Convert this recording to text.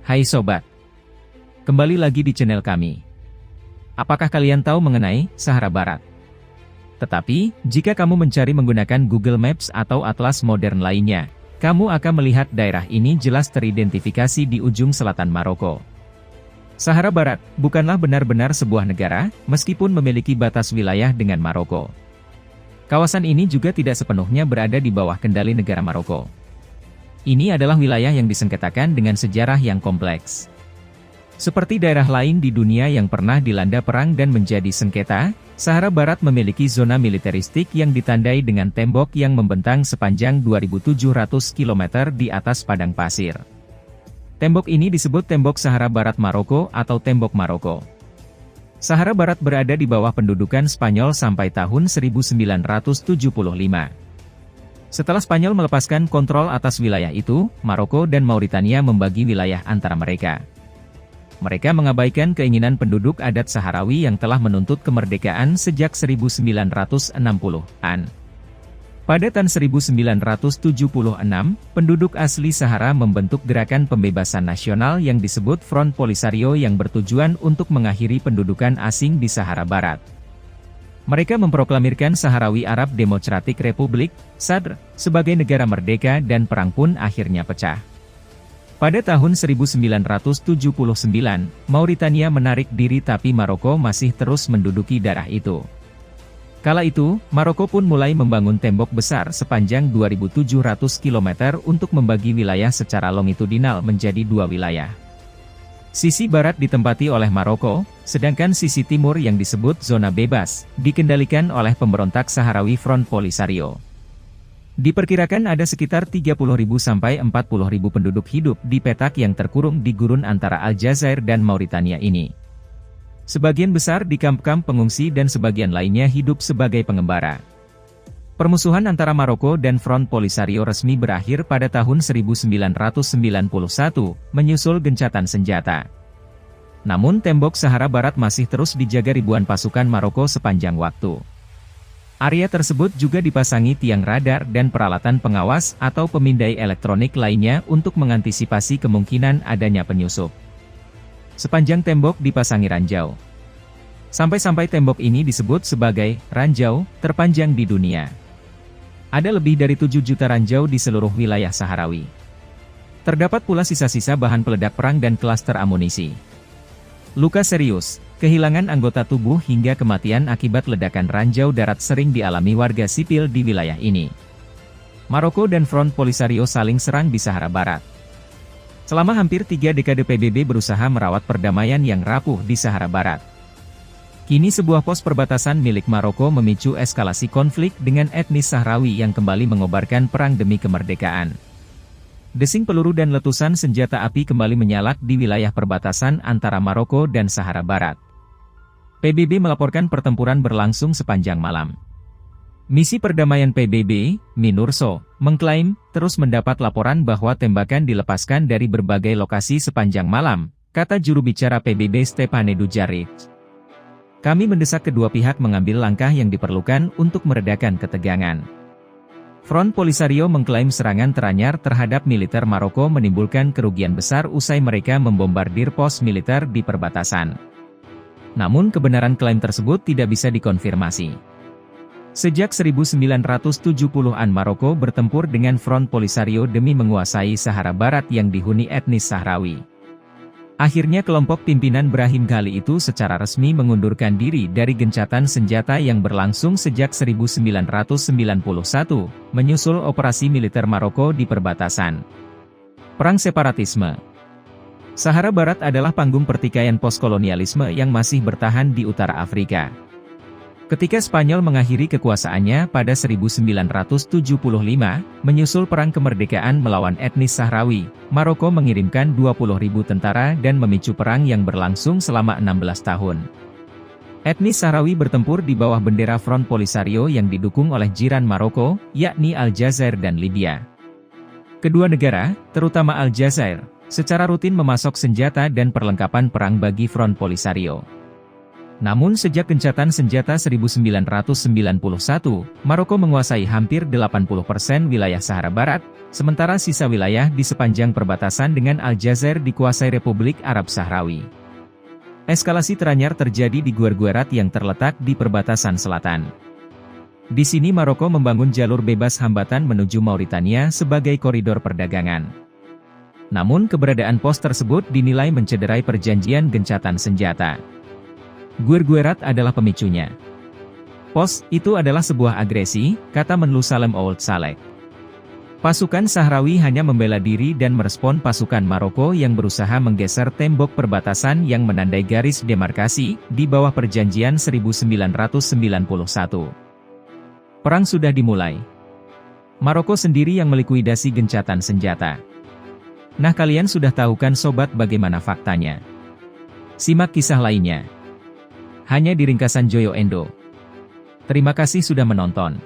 Hai sobat, kembali lagi di channel kami. Apakah kalian tahu mengenai Sahara Barat? Tetapi, jika kamu mencari menggunakan Google Maps atau atlas modern lainnya, kamu akan melihat daerah ini jelas teridentifikasi di ujung selatan Maroko. Sahara Barat bukanlah benar-benar sebuah negara, meskipun memiliki batas wilayah dengan Maroko. Kawasan ini juga tidak sepenuhnya berada di bawah kendali negara Maroko. Ini adalah wilayah yang disengketakan dengan sejarah yang kompleks. Seperti daerah lain di dunia yang pernah dilanda perang dan menjadi sengketa, Sahara Barat memiliki zona militeristik yang ditandai dengan tembok yang membentang sepanjang 2.700 km di atas padang pasir. Tembok ini disebut Tembok Sahara Barat Maroko atau Tembok Maroko. Sahara Barat berada di bawah pendudukan Spanyol sampai tahun 1975. Setelah Spanyol melepaskan kontrol atas wilayah itu, Maroko dan Mauritania membagi wilayah antara mereka. Mereka mengabaikan keinginan penduduk adat Sahrawi yang telah menuntut kemerdekaan sejak 1960-an. Pada tahun 1976, penduduk asli Sahara membentuk gerakan pembebasan nasional yang disebut Front Polisario yang bertujuan untuk mengakhiri pendudukan asing di Sahara Barat. Mereka memproklamirkan Sahrawi Arab Democratic Republic, SADR, sebagai negara merdeka dan perang pun akhirnya pecah. Pada tahun 1979, Mauritania menarik diri tapi Maroko masih terus menduduki daerah itu. Kala itu, Maroko pun mulai membangun tembok besar sepanjang 2.700 km untuk membagi wilayah secara longitudinal menjadi dua wilayah. Sisi barat ditempati oleh Maroko, sedangkan sisi timur yang disebut zona bebas, dikendalikan oleh pemberontak Sahrawi Front Polisario. Diperkirakan ada sekitar 30.000 sampai 40.000 penduduk hidup di petak yang terkurung di gurun antara Aljazair dan Mauritania ini. Sebagian besar di kamp-kamp pengungsi dan sebagian lainnya hidup sebagai pengembara. Permusuhan antara Maroko dan Front Polisario resmi berakhir pada tahun 1991, menyusul gencatan senjata. Namun tembok Sahara Barat masih terus dijaga ribuan pasukan Maroko sepanjang waktu. Area tersebut juga dipasangi tiang radar dan peralatan pengawas atau pemindai elektronik lainnya untuk mengantisipasi kemungkinan adanya penyusup. Sepanjang tembok dipasangi ranjau. Sampai-sampai tembok ini disebut sebagai ranjau terpanjang di dunia. Ada lebih dari 7 juta ranjau di seluruh wilayah Sahrawi. Terdapat pula sisa-sisa bahan peledak perang dan klaster amunisi. Luka serius, kehilangan anggota tubuh hingga kematian akibat ledakan ranjau darat sering dialami warga sipil di wilayah ini. Maroko dan Front Polisario saling serang di Sahara Barat. Selama hampir 3 dekade PBB berusaha merawat perdamaian yang rapuh di Sahara Barat. Kini sebuah pos perbatasan milik Maroko memicu eskalasi konflik dengan etnis Sahrawi yang kembali mengobarkan perang demi kemerdekaan. Desing peluru dan letusan senjata api kembali menyalak di wilayah perbatasan antara Maroko dan Sahara Barat. PBB melaporkan pertempuran berlangsung sepanjang malam. Misi perdamaian PBB, MINURSO, mengklaim, terus mendapat laporan bahwa tembakan dilepaskan dari berbagai lokasi sepanjang malam, kata juru bicara PBB Stefane Dujarric. Kami mendesak kedua pihak mengambil langkah yang diperlukan untuk meredakan ketegangan. Front Polisario mengklaim serangan teranyar terhadap militer Maroko menimbulkan kerugian besar usai mereka membombardir pos militer di perbatasan. Namun kebenaran klaim tersebut tidak bisa dikonfirmasi. Sejak 1970-an Maroko bertempur dengan Front Polisario demi menguasai Sahara Barat yang dihuni etnis Sahrawi. Akhirnya kelompok pimpinan Brahim Ghali itu secara resmi mengundurkan diri dari gencatan senjata yang berlangsung sejak 1991, menyusul operasi militer Maroko di perbatasan. Perang separatisme. Sahara Barat adalah panggung pertikaian postkolonialisme yang masih bertahan di utara Afrika. Ketika Spanyol mengakhiri kekuasaannya pada 1975, menyusul perang kemerdekaan melawan etnis Sahrawi, Maroko mengirimkan 20.000 tentara dan memicu perang yang berlangsung selama 16 tahun. Etnis Sahrawi bertempur di bawah bendera Front Polisario yang didukung oleh jiran Maroko, yakni Aljazair dan Libya. Kedua negara, terutama Aljazair, secara rutin memasok senjata dan perlengkapan perang bagi Front Polisario. Namun sejak gencatan senjata 1991, Maroko menguasai hampir 80% wilayah Sahara Barat, sementara sisa wilayah di sepanjang perbatasan dengan Aljazair dikuasai Republik Arab Sahrawi. Eskalasi teranyar terjadi di Guerguerat yang terletak di perbatasan selatan. Di sini Maroko membangun jalur bebas hambatan menuju Mauritania sebagai koridor perdagangan. Namun keberadaan pos tersebut dinilai mencederai perjanjian gencatan senjata. Guerguerat adalah pemicunya. Pos itu adalah sebuah agresi, kata Menlu Salem Ould Saleh. Pasukan Sahrawi hanya membela diri dan merespon pasukan Maroko yang berusaha menggeser tembok perbatasan yang menandai garis demarkasi di bawah perjanjian 1991. Perang sudah dimulai. Maroko sendiri yang melikuidasi gencatan senjata. Nah, kalian sudah tahu kan sobat bagaimana faktanya? Simak kisah lainnya hanya di ringkasan Joyo Endo. Terima kasih sudah menonton.